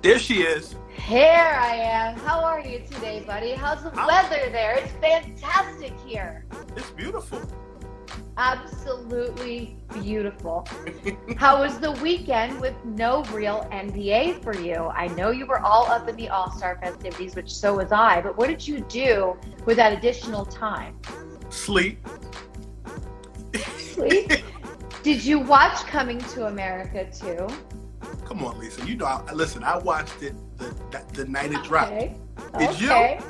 There she is. Here I am. How are you today, buddy? How's the weather there? It's fantastic here. It's beautiful. Absolutely beautiful. How was the weekend with no real NBA for you? I know you were all up in the All-Star festivities, which so was I, but what did you do with that additional time? Sleep. Sleep? Did you watch Coming to America too? Come on, Lisa. You know, listen, I watched it the night it dropped. Did you? I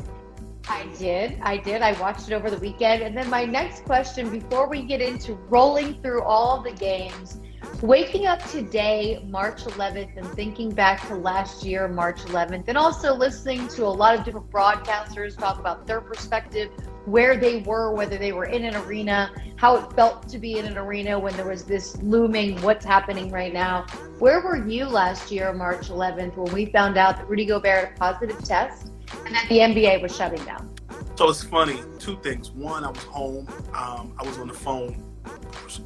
did. I watched it over the weekend. And then my next question, before we get into rolling through all the games, waking up today, March 11th, and thinking back to last year, March 11th, and also listening to a lot of different broadcasters talk about their perspective, where they were, whether they were in an arena, how it felt to be in an arena when there was this looming what's happening right now. Where were you last year, March 11th, when we found out that Rudy Gobert had a positive test and that the NBA was shutting down? So it's funny, two things. One, I was home. I was on the phone,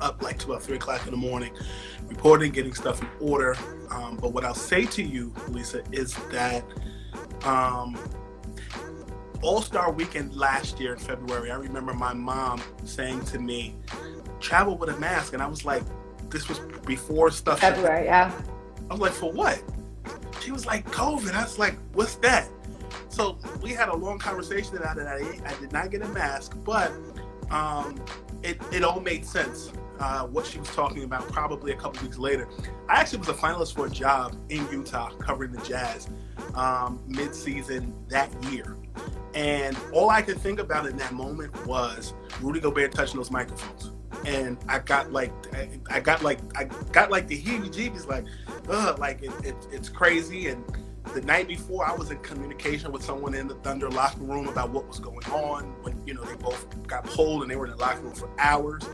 up like to about 3 o'clock in the morning, reporting, getting stuff in order. But what I'll say to you, Lisa, is that All-Star Weekend last year in February, I remember my mom saying to me, travel with a mask. And I was like, this was before stuff. February, yeah. I was like, for what? She was like, COVID. I was like, what's that? So we had a long conversation about it. I did not get a mask, but it all made sense. What she was talking about probably a couple weeks later. I actually was a finalist for a job in Utah covering the Jazz mid-season that year. And all I could think about in that moment was Rudy Gobert touching those microphones. And I got like the heebie-jeebies, like it's crazy. And the night before, I was in communication with someone in the Thunder locker room about what was going on when, they both got pulled and they were in the locker room for hours.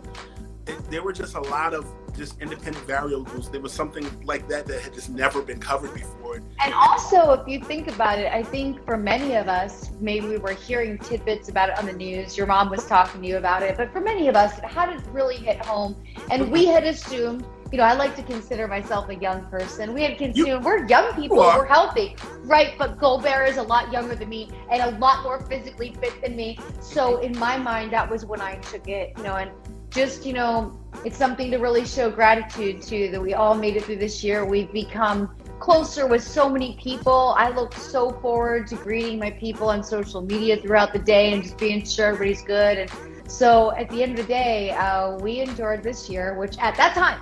There were just a lot of just independent variables. There was something like that had just never been covered before. And also, if you think about it, I think for many of us, maybe we were hearing tidbits about it on the news. Your mom was talking to you about it. But for many of us, it hadn't really hit home. And we had assumed, I like to consider myself a young person. We had consumed, we're young people, we're healthy, right? But Gobert is a lot younger than me and a lot more physically fit than me. So in my mind, that was when I took it, and just, it's something to really show gratitude to, that we all made it through this year. We've become closer with so many people. I look so forward to greeting my people on social media throughout the day and just being sure everybody's good. And so at the end of the day, we endured this year, which at that time,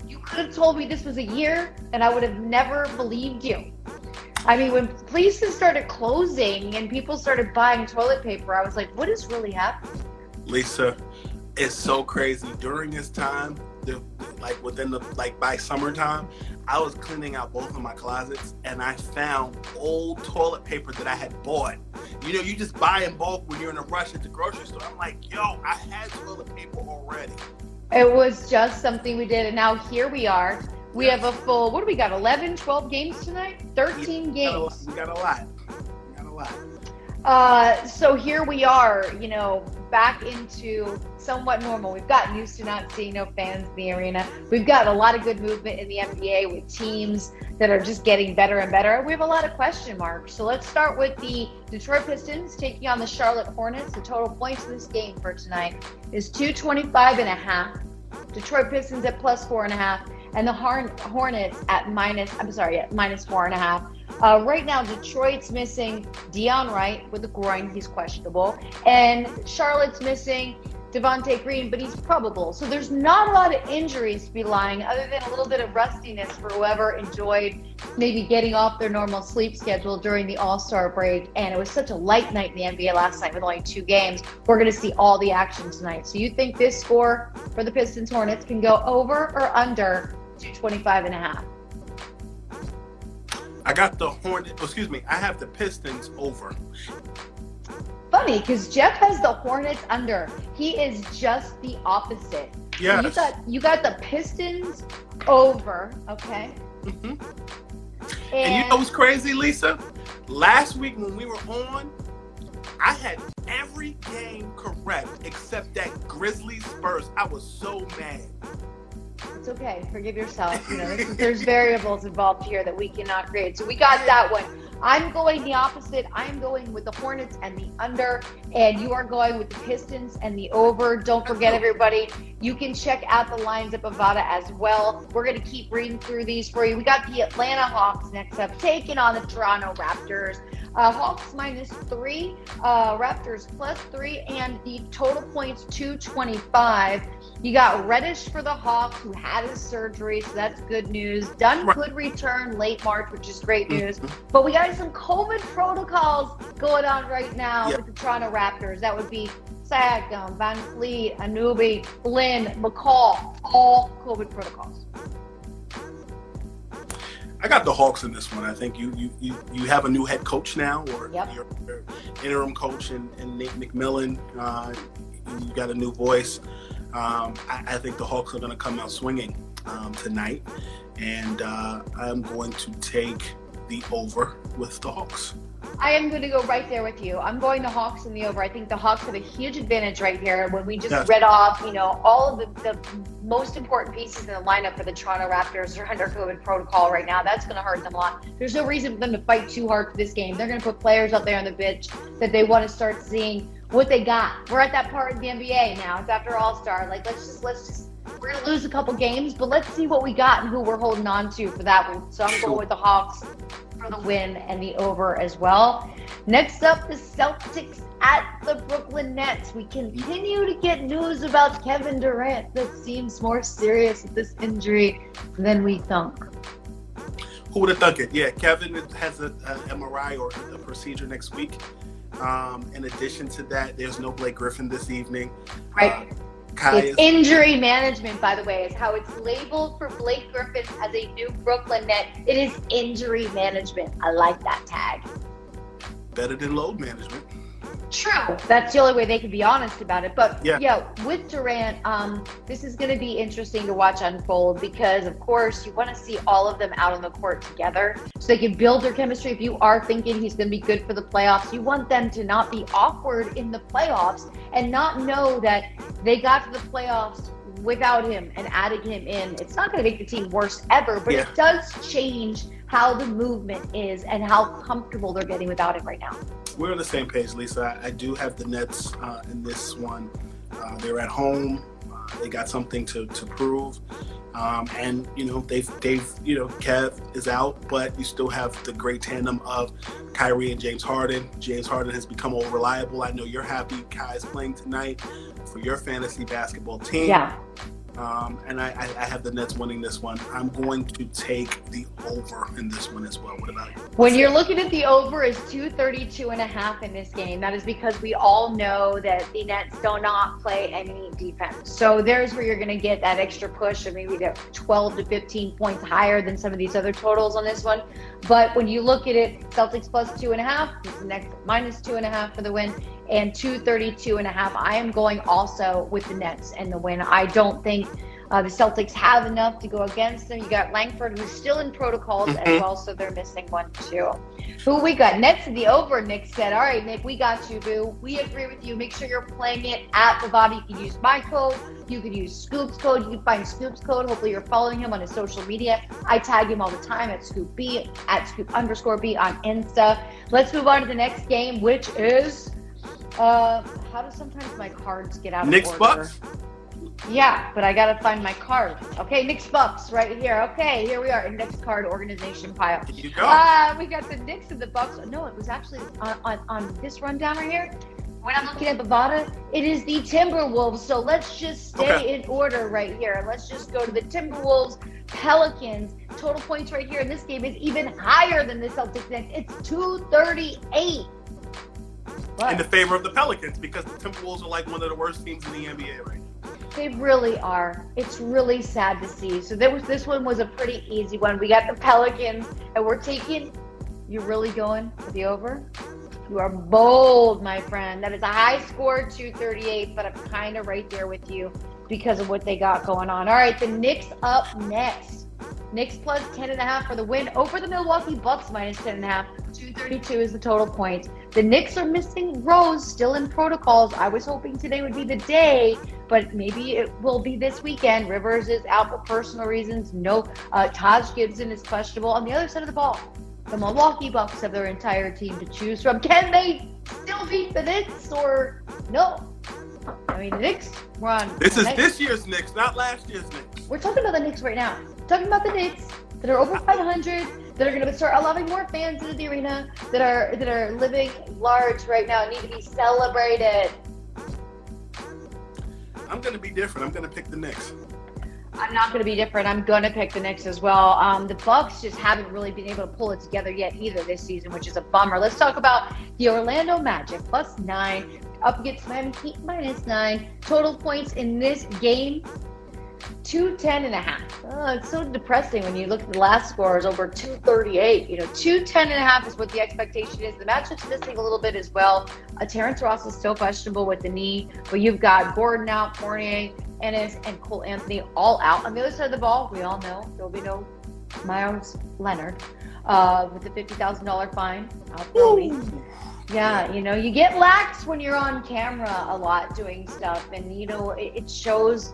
you could have told me this was a year and I would have never believed you. I mean, when places started closing and people started buying toilet paper, I was like, what is really happening? Lisa, it's so crazy. During this time, by summertime, I was cleaning out both of my closets and I found old toilet paper that I had bought. You just buy in bulk when you're in a rush at the grocery store. I'm like, yo, I had toilet paper already. It was just something we did. And now here we are. We have a full, what do we got, 11, 12 games tonight? 13 games. We got a lot. So here we are, back into somewhat normal. We've gotten used to not seeing no fans in the arena. We've got a lot of good movement in the NBA with teams that are just getting better and better. We have a lot of question marks. So let's start with the Detroit Pistons taking on the Charlotte Hornets. The total points in this game for tonight is 225.5. Detroit Pistons at plus 4.5. And the Hornets at minus 4.5. Right now, Detroit's missing Deion Wright with a groin. He's questionable. And Charlotte's missing Devontae Green, but he's probable. So there's not a lot of injuries to be lying, other than a little bit of rustiness for whoever enjoyed maybe getting off their normal sleep schedule during the All-Star break. And it was such a light night in the NBA last night with only 2 games. We're going to see all the action tonight. So you think this score for the Pistons Hornets can go over or under 225.5? I got the I have the Pistons over. Funny, because Jeff has the Hornets under. He is just the opposite. Yes. You got the Pistons over, okay? Mm-hmm. And you know what's crazy, Lisa? Last week when we were on, I had every game correct except that Grizzlies Spurs. I was so mad. It's okay. Forgive yourself. There's variables involved here that we cannot create. So we got that one. I'm going the opposite. I'm going with the Hornets and the under, and you are going with the Pistons and the over. Don't forget, everybody, you can check out the lines at Bovada as well. We're going to keep reading through these for you. We got the Atlanta Hawks next up, taking on the Toronto Raptors. Hawks -3, Raptors +3, and the total points 225. You got Reddish for the Hawks, who had his surgery, so that's good news. Dunn could return late March, which is great news. But we got some COVID protocols going on right now with the Toronto Raptors. That would be Siakam, Van Fleet, Anunoby, Flynn, McCall, all COVID protocols. I got the Hawks in this one. I think you have a new head coach now, or your interim coach in Nate McMillan. You got a new voice. I think the Hawks are going to come out swinging tonight, and I'm going to take the over with the Hawks. I am going to go right there with you. I'm going the Hawks in the over. I think the Hawks have a huge advantage right here. When we just read off, all of the most important pieces in the lineup for the Toronto Raptors are under COVID protocol right now. That's going to hurt them a lot. There's no reason for them to fight too hard for this game. They're going to put players out there on the pitch that they want to start seeing what they got. We're at that part of the NBA now. It's after All-Star. Like, let's just we're going to lose a couple games, but let's see what we got and who we're holding on to for that one. So I'm going with the Hawks for the win and the over as well. Next up, the Celtics at the Brooklyn Nets. We continue to get news about Kevin Durant that seems more serious with this injury than we thunk. Who would have thunk it? Yeah, Kevin has a MRI or a procedure next week. In addition to that, there's no Blake Griffin this evening. Right. It's injury management, by the way, is how it's labeled for Blake Griffin as a new Brooklyn Net. It is injury management. I like that tag. Better than load management. True. That's the only way they can be honest about it. But with Durant, this is going to be interesting to watch unfold because, of course, you want to see all of them out on the court together so they can build their chemistry. If you are thinking he's going to be good for the playoffs, you want them to not be awkward in the playoffs and not know that they got to the playoffs without him and adding him in. It's not going to make the team worse ever, but it does change how the movement is and how comfortable they're getting without him right now. We're on the same page, Lisa. I do have the Nets in this one. They're at home. They got something to prove. And, they've Kev is out, but you still have the great tandem of Kyrie and James Harden. James Harden has become more reliable. I know you're happy Kai is playing tonight for your fantasy basketball team. Yeah. And I have the Nets winning this one. I'm going to take the over in this one as well. What about you? When you're looking at the over is 232.5 in this game, that is because we all know that the Nets do not play any defense. So there's where you're going to get that extra push of maybe the 12 to 15 points higher than some of these other totals on this one. But when you look at it, Celtics +2.5, this next -2.5 for the win, and 232.5. I am going also with the Nets and the win. I don't think the Celtics have enough to go against them. You got Langford, who's still in protocols as well, so they're missing one too. Who we got? Nets in the over, Nick said. All right, Nick, we got you, boo. We agree with you. Make sure you're playing it at Bovada. You can use my code. You can use Scoop's code. You can find Scoop's code. Hopefully you're following him on his social media. I tag him all the time at ScoopB, at Scoop_B on Insta. Let's move on to the next game, which is... how do sometimes my cards get out of Knicks order? Bucks? Yeah, but I gotta find my card. Okay, Knicks Bucks right here. Okay, here we are, index card organization pile. Here you go. We got the Knicks and the Bucks. No, it was actually on this rundown right here. When I'm looking at Bovada, it is the Timberwolves. So let's just stay in order right here. Let's just go to the Timberwolves, Pelicans. Total points right here in this game is even higher than the Celtics Nets. It's 238. What? In the favor of the Pelicans, because the Timberwolves are like one of the worst teams in the NBA right now. They really are. It's really sad to see. So this one was a pretty easy one. We got the Pelicans, and we're taking. You're really going for the over? You are bold, my friend. That is a high score, 238, but I'm kind of right there with you because of what they got going on. All right, the Knicks up next. Knicks +10.5 for the win over the Milwaukee Bucks -10.5. 232 is the total point. The Knicks are missing Rose, still in protocols. I was hoping today would be the day but maybe it will be this weekend. Rivers is out for personal reasons. No, Taj Gibson is questionable. On the other side of the ball, the Milwaukee Bucks have their entire team to choose from. Can they still beat the Knicks or no? I mean, the Knicks, we're on. This is this year's Knicks, not last year's Knicks. We're talking about the Knicks right now. We're talking about the Knicks that are over 500, that are going to start allowing more fans into the arena, that are living large right now and need to be celebrated. I'm going to be different. I'm going to pick the Knicks. I'm not going to be different. I'm going to pick the Knicks as well. The Bucks just haven't really been able to pull it together yet either this season, which is a bummer. Let's talk about the Orlando Magic, +9, up against Miami Heat, -9. Total points in this game, 210.5. Oh, it's so depressing when you look at the last scores over 238. 210.5 is what the expectation is. The Magic's missing a little bit as well. Terrence Ross is still questionable with the knee, but you've got Gordon out, Fournier, Ennis, and Cole Anthony all out. On the other side of the ball, we all know there'll be no Myles Leonard with the $50,000 fine out for a week. Yeah, you get lax when you're on camera a lot doing stuff, and it shows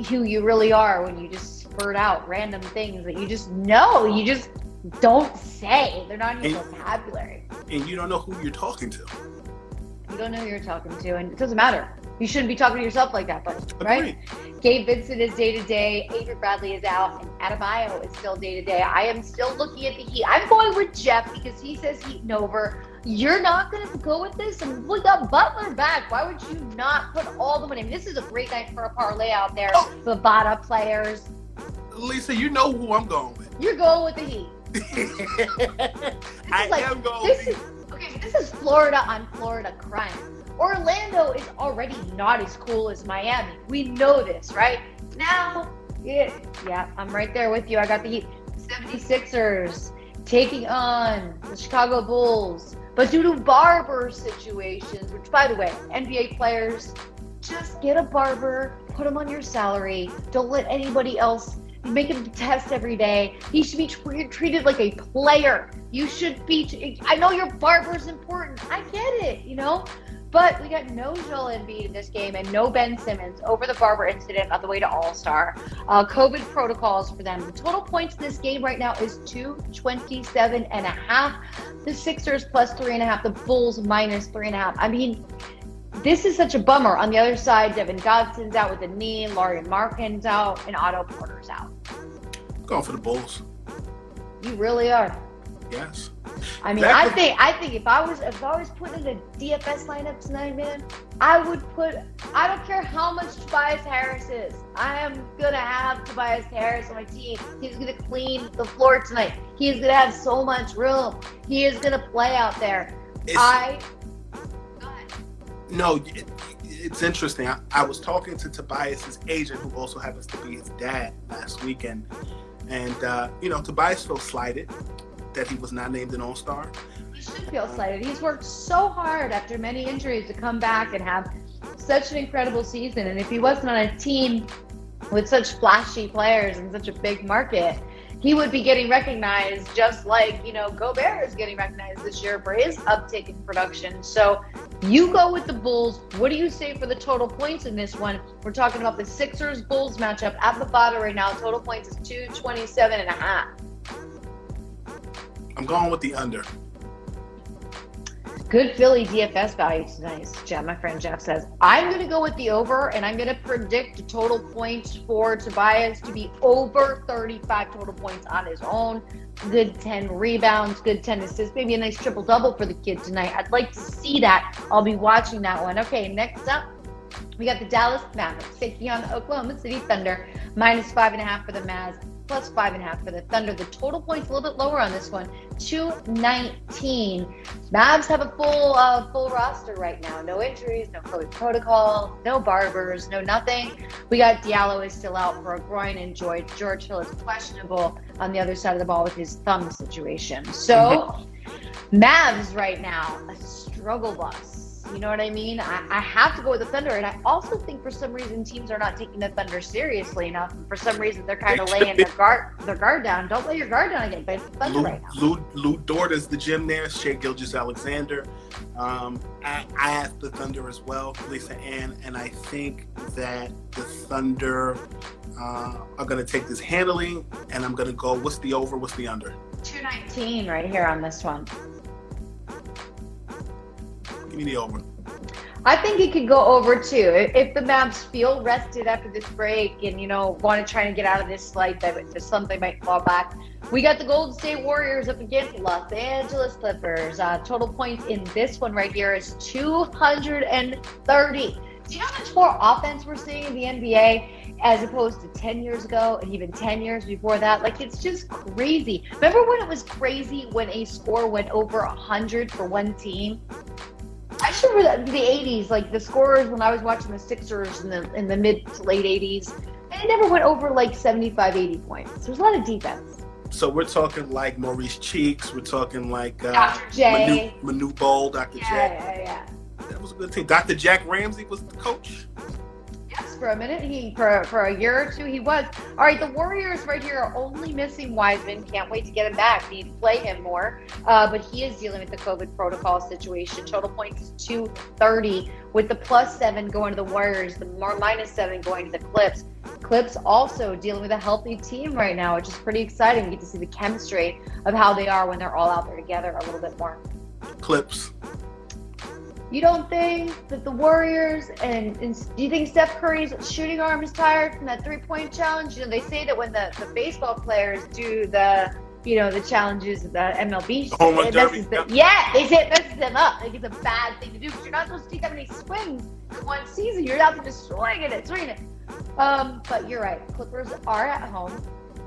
who you really are when you just spurt out random things that you just don't say. They're not in your vocabulary. And you don't know who you're talking to. You don't know who you're talking to, and it doesn't matter. You shouldn't be talking to yourself like that, buddy, right? Gabe Vincent is day-to-day. Avery Bradley is out, and Adebayo is still day-to-day. I am still looking at the Heat. I'm going with Jeff because he says Heat and over. You're not going to go with this? And we got Butler back. Why would you not put all the money? I mean, this is a great night for a parlay out there. Bovada players. Lisa, you know who I'm going with. You're going with the Heat. I am going with the Heat. Okay, this is Florida on Florida crime. Orlando is already not as cool as Miami. We know this, right? Now, yeah, I'm right there with you. I got the Heat. 76ers taking on the Chicago Bulls. But due to barber situations, which, by the way, NBA players, just get a barber, put him on your salary. Don't let anybody else make him test every day. He should be treated like a player. You should be. I know your barber's important. I get it, But we got no Joel Embiid in this game and no Ben Simmons over the barber incident on the way to All-Star. COVID protocols for them. The total points in this game right now is 227.5. The Sixers +3.5. The Bulls -3.5. I mean, this is such a bummer. On the other side, Devin Godson's out with a knee, Laurie Markkinen's out, and Otto Porter's out. I'm going for the Bulls. You really are. Yes. I mean, I think if I was putting a DFS lineup tonight, man, I don't care how much Tobias Harris is. I am going to have Tobias Harris on my team. He's going to clean the floor tonight. He is going to have so much room. He is going to play out there. Go ahead. No, it's interesting. I was talking to Tobias's agent, who also happens to be his dad, last weekend. And, Tobias feels slighted that he was not named an All-Star. He should feel slighted. He's worked so hard after many injuries to come back and have such an incredible season. And if he wasn't on a team with such flashy players and such a big market, he would be getting recognized just like, Gobert is getting recognized this year for his uptick in production. So you go with the Bulls. What do you say for the total points in this one? We're talking about the Sixers-Bulls matchup at Bovada right now. Total points is 227.5. I'm going with the under. Good Philly DFS value tonight, Jeff. My friend Jeff says. I'm going to go with the over, and I'm going to predict total points for Tobias to be over 35 total points on his own. Good 10 rebounds, good 10 assists, maybe a nice triple-double for the kid tonight. I'd like to see that. I'll be watching that one. Okay, next up, we got the Dallas Mavericks taking on the Oklahoma City Thunder. -5.5 for the Mavs. +5.5 for the Thunder. The total points a little bit lower on this one, 219. Mavs have a full roster right now. No injuries, no COVID protocol, no barbers, no nothing. We got Diallo is still out for a groin injury. George Hill is questionable on the other side of the ball with his thumb situation. So, Mavs right now, a struggle bus. You know what I mean? I have to go with the Thunder, and I also think for some reason teams are not taking the Thunder seriously enough. For some reason, they're kind of laying their guard down. Don't lay your guard down again. But it's the Thunder right now. Lou Dort is the gym there. Shea Gilgeous-Alexander. I asked the Thunder as well, Lisa Ann, and I think that the Thunder are going to take this handily, and I'm going to go, what's the over, what's the under? 219 right here on this one. Give me the over. I think it could go over too. If the Mavs feel rested after this break and, want to try and get out of this slide that if something might fall back. We got the Golden State Warriors up against the Los Angeles Clippers. Total points in this one right here is 230. Do you know how much more offense we're seeing in the NBA as opposed to 10 years ago and even 10 years before that? Like, it's just crazy. Remember when it was crazy when a score went over 100 for one team? I should remember the 80s, like the scorers when I was watching the Sixers in the mid to late 80s, and it never went over like 75, 80 points. There's a lot of defense. So we're talking like Maurice Cheeks. We're talking like Dr. J. Manu Bol, Dr. J. Yeah. That was a good team. Dr. Jack Ramsey was the coach. Yes, for a minute. For a year or two, he was. All right, the Warriors right here are only missing Wiseman. Can't wait to get him back. Need to play him more. But he is dealing with the COVID protocol situation. Total points is 230 with the +7 going to the Warriors, the -7 going to the Clips. Clips also dealing with a healthy team right now, which is pretty exciting. We get to see the chemistry of how they are when they're all out there together a little bit more. Clips. You don't think that the Warriors and do you think Steph Curry's shooting arm is tired from that 3-point challenge? They say that when the baseball players do the challenges of the MLB, home run derby. They say it messes them up. Like, it's a bad thing to do because you're not supposed to take that many swings in one season. You're out there just swinging it. But you're right. Clippers are at home.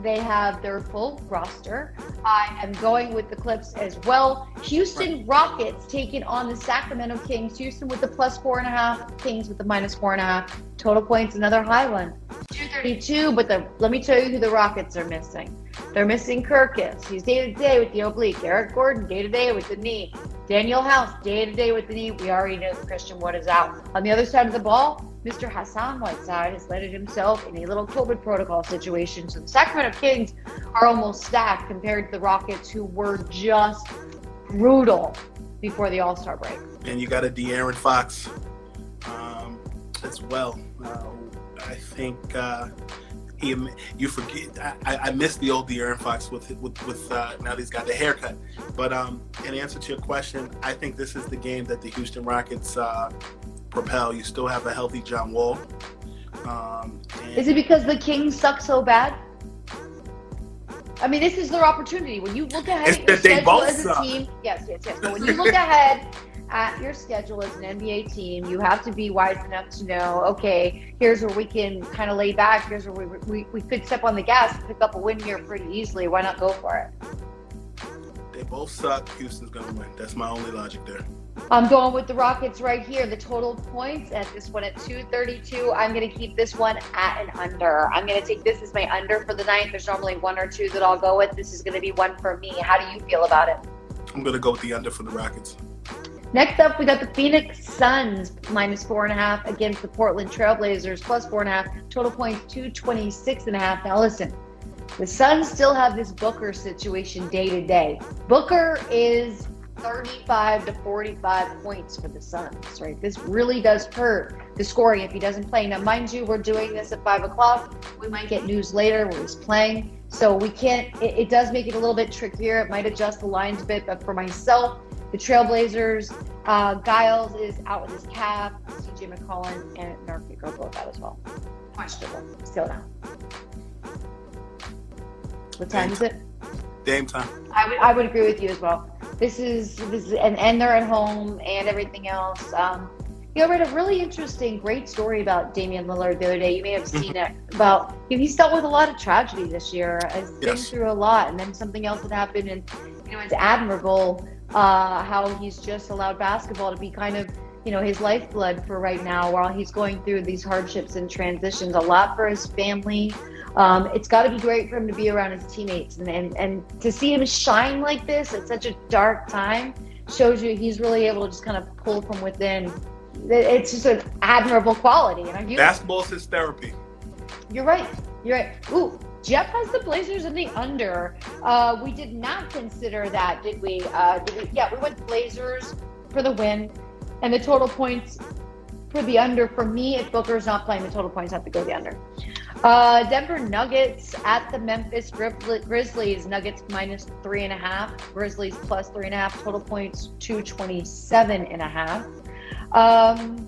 They have their full roster. I am going with the Clips as well. Houston Rockets taking on the Sacramento Kings. Houston with the +4.5. Kings with the -4.5. Total points, another high one. 232, but let me tell you who the Rockets are missing. They're missing Kirkus. He's day-to-day with the oblique. Eric Gordon, day-to-day with the knee. Daniel House, day-to-day with the knee. We already know that Christian Wood is out. On the other side of the ball, Mr. Hassan Whiteside has landed himself in a little COVID protocol situation. So the Sacramento Kings are almost stacked compared to the Rockets, who were just brutal before the All-Star break. And you got a De'Aaron Fox as well. I think you forget. I miss the old De'Aaron Fox with now that he's got the haircut. But in answer to your question, I think this is the game that the Houston Rockets propel. You still have a healthy John Wall. Is it because the Kings suck so bad? I mean, this is their opportunity. When you look ahead at your schedule as a team, yes. But when you look ahead at your schedule as an NBA team, you have to be wise enough to know, okay, here's where we can kind of lay back. Here's where we could step on the gas and pick up a win here pretty easily. Why not go for it? They both suck. Houston's going to win. That's my only logic there. I'm going with the Rockets right here. The total points at this one at 232. I'm going to keep this one at an under. I'm going to take this as my under for the night. There's normally one or two that I'll go with. This is going to be one for me. How do you feel about it? I'm going to go with the under for the Rockets. Next up, we got the Phoenix Suns -4.5 against the Portland Trailblazers +4.5. Total points 226.5. Now listen, the Suns still have this Booker situation day to day. Booker is 35 to 45 points for the Suns, right? This really does hurt the scoring if he doesn't play. Now, mind you, we're doing this at 5 o'clock. We might get news later where he's playing. So we can't, it does make it a little bit trickier. It might adjust the lines a bit, but for myself, the Trailblazers, Giles is out with his calf. CJ McCollum and Nurkic are both out as well. Questionable. Still now. What time is it? Dame time. I would agree with you as well. This is and they're at home and everything else. I read a really interesting, great story about Damian Lillard the other day. You may have seen it about he's dealt with a lot of tragedy this year. Has been through a lot, and then something else had happened, and it's admirable how he's just allowed basketball to be kind of his lifeblood for right now while he's going through these hardships and transitions. A lot for his family. It's got to be great for him to be around his teammates and to see him shine like this at such a dark time shows you he's really able to just kind of pull from within. It's just an admirable quality. And basketball is his therapy. You're right. You're right. Ooh, Jeff has the Blazers in the under. We did not consider that, did we? Yeah, we went Blazers for the win, and the total points for the under. For me, if Booker's not playing, the total points have to go the under. Denver Nuggets at the Memphis Grizzlies. Nuggets minus 3.5. Grizzlies plus 3.5. Total points 227.5.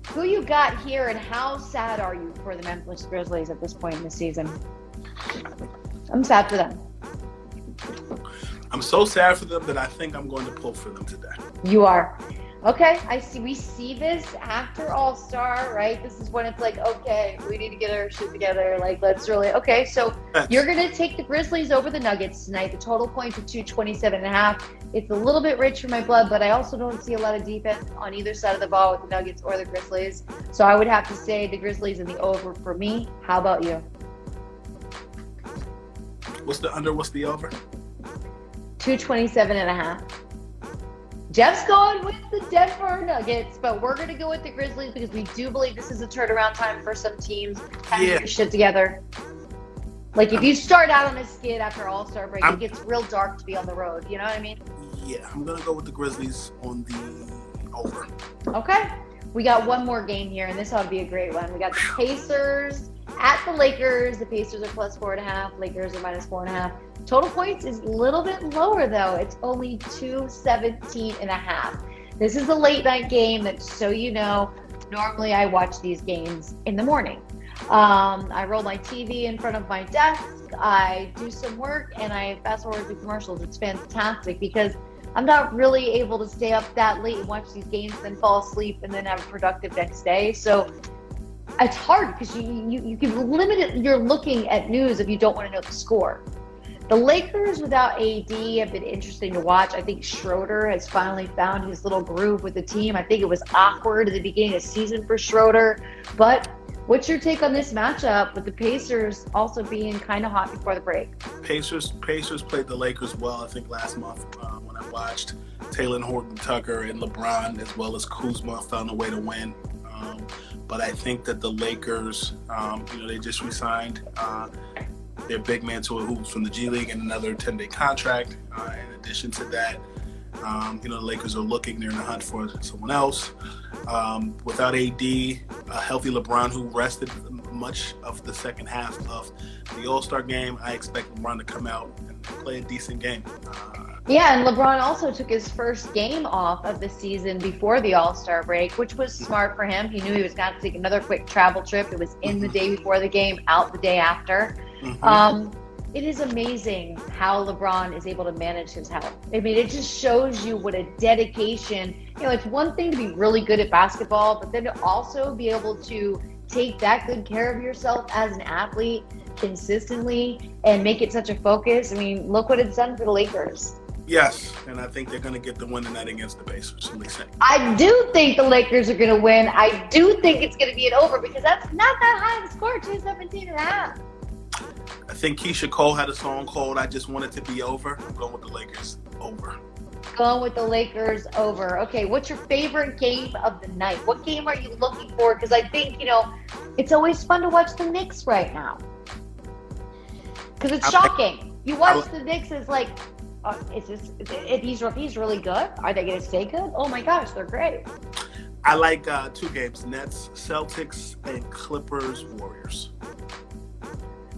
Who you got here, and how sad are you for the Memphis Grizzlies at this point in the season? I'm sad for them. I'm so sad for them that I think I'm going to pull for them today. You are. Okay, I see. We see this after All-Star, right? This is when it's like, okay, we need to get our shit together. Like, let's really. Okay, so you're going to take the Grizzlies over the Nuggets tonight. The total points are 227.5. It's a little bit rich for my blood, but I also don't see a lot of defense on either side of the ball with the Nuggets or the Grizzlies. So I would have to say the Grizzlies in the over for me. How about you? What's the under? What's the over? 227.5. Jeff's going with the Denver Nuggets, but we're going to go with the Grizzlies because we do believe this is a turnaround time for some teams. Kind of get shit together. Like, if you start out on a skid after All-Star break, it gets real dark to be on the road. You know what I mean? Yeah, I'm going to go with the Grizzlies on the over. Okay. We got one more game here, and this ought to be a great one. We got the Pacers at the Lakers. The Pacers are plus 4.5. Lakers are minus 4.5. Total points is a little bit lower, though. It's only 217.5. This is a late night game that, so you know, normally I watch these games in the morning. I roll my TV in front of my desk, I do some work, and I fast forward through commercials. It's fantastic because I'm not really able to stay up that late and watch these games, then fall asleep, and then have a productive next day. So it's hard because you can limit it. You're looking at news if you don't want to know the score. The Lakers without AD have been interesting to watch. I think Schroeder has finally found his little groove with the team. I think it was awkward at the beginning of the season for Schroeder. But what's your take on this matchup with the Pacers also being kind of hot before the break? Pacers played the Lakers well, I think, last month when I watched Taylor Horton Tucker and LeBron as well as Kuzma found a way to win. But I think that the Lakers, they just re-signed their big man who's from the G League and another 10-day contract. In addition to that, the Lakers are looking, they're in the hunt for someone else. Without AD, a healthy LeBron who rested much of the second half of the All-Star game, I expect LeBron to come out and play a decent game. Yeah, and LeBron also took his first game off of the season before the All-Star break, which was smart for him. He knew he was going to have to take another quick travel trip. It was in the day before the game, out the day after. It is amazing how LeBron is able to manage his health. I mean, it just shows you what a dedication. It's one thing to be really good at basketball, but then to also be able to take that good care of yourself as an athlete consistently and make it such a focus. I mean, look what it's done for the Lakers. Yes, and I think they're going to get the win tonight against the Pacers. I do think the Lakers are going to win. I do think it's going to be an over because that's not that high of a score, 217.5. I think Keisha Cole had a song called I Just Want It to Be Over. I'm going with the Lakers over. Going with the Lakers over. Okay, what's your favorite game of the night? What game are you looking for? Because I think, it's always fun to watch the Knicks right now. Because it's shocking. You watch the Knicks, it's like, if he's really good, are they going to stay good? Oh my gosh, they're great. I like two games, Nets, Celtics, and Clippers, Warriors.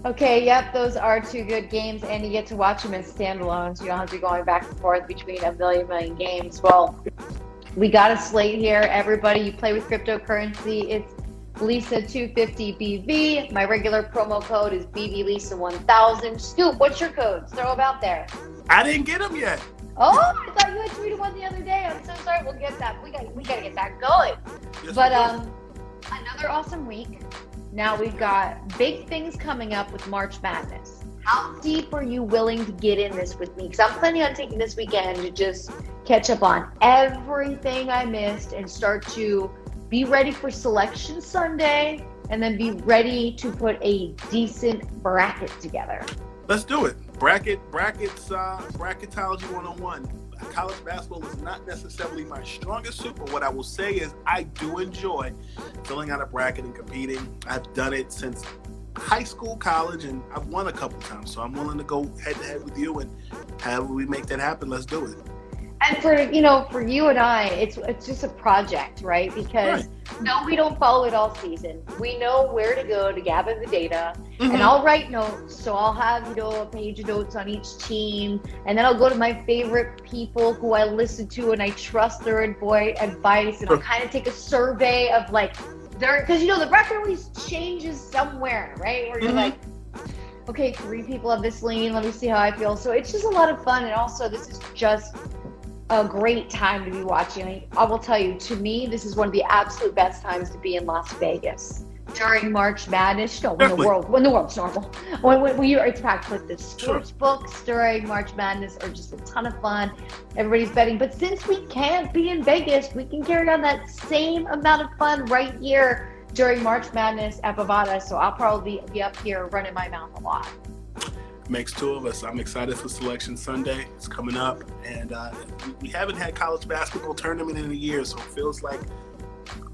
Okay, yep, those are two good games, and you get to watch them as standalones. You don't have to be going back and forth between a million games. Well, we got a slate here. Everybody, you play with cryptocurrency. It's Lisa250BV. My regular promo code is BBLisa1000. Scoop, what's your code? Throw them out there. I didn't get them yet. Oh, I thought you had tweeted one the other day. I'm so sorry. We'll get that. We got to get that going. Yes, but another awesome week. Now we've got big things coming up with March Madness. How deep are you willing to get in this with me? Because I'm planning on taking this weekend to just catch up on everything I missed and start to be ready for Selection Sunday and then be ready to put a decent bracket together. Let's do it. Bracketology 101. College basketball is not necessarily my strongest suit, but what I will say is I do enjoy filling out a bracket and competing. I've done it since high school, college, and I've won a couple times. So I'm willing to go head to head with you, and however we make that happen, let's do it. And for you and I, it's just a project, right? Because no, we don't follow it all season. We know where to go to gather the data, and I'll write notes. So I'll have a page of notes on each team, and then I'll go to my favorite people who I listen to and I trust their advice, and I'll kind of take a survey of because the record always changes somewhere, right? Where you're like, okay, 3 people have this lean. Let me see how I feel. So it's just a lot of fun, and also this is just a great time to be watching. I will tell you, to me, this is one of the absolute best times to be in Las Vegas during March Madness. No, when the world's normal. When it's packed with the sports books during March Madness are just a ton of fun. Everybody's betting, but since we can't be in Vegas, we can carry on that same amount of fun right here during March Madness at Bovada. So I'll probably be up here running my mouth a lot. Makes 2 of us. I'm excited for Selection Sunday. It's coming up, and we haven't had college basketball tournament in a year, so it feels like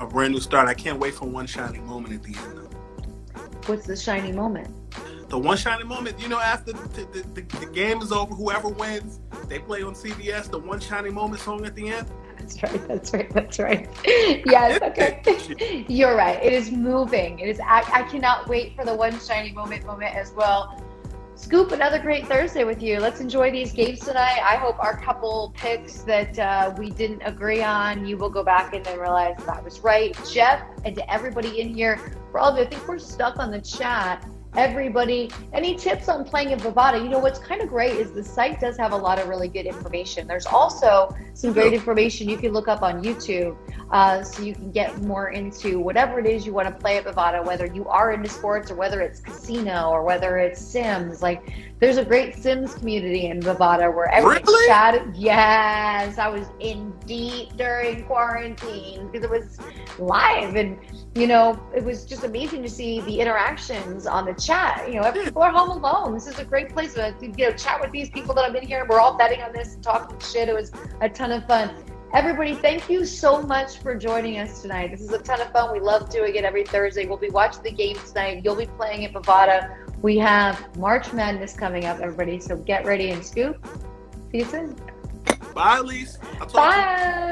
a brand new start. I can't wait for one shining moment at the end, though. What's the shining moment? The one shining moment, after the game is over, whoever wins, they play on CBS, the one shining moment song at the end. That's right. Yes, okay. You're right. It is moving. It is. I cannot wait for the one shining moment as well. Scoop, another great Thursday with you. Let's enjoy these games tonight. I hope our couple picks that we didn't agree on, you will go back and then realize that was right. Jeff, and to everybody in here, for all of you, I think we're stuck on the chat. Everybody, any tips on playing in Bovada? What's kind of great is the site does have a lot of really good information. There's also some great information you can look up on YouTube, so you can get more into whatever it is you want to play at Bovada, whether you are into sports or whether it's casino or whether it's Sims. There's a great Sims community in Bovada where everyone's chatting. Yes, I was in deep during quarantine because it was live, and it was just amazing to see the interactions on the chat. People are home alone. This is a great place to chat with these people that have been here. We're all betting on this and talking shit. It was a ton of fun. Everybody, thank you so much for joining us tonight. This is a ton of fun. We love doing it every Thursday. We'll be watching the game tonight. You'll be playing at Bovada. We have March Madness coming up, everybody. So get ready and scoop. See you soon. Bye, Elise. Bye.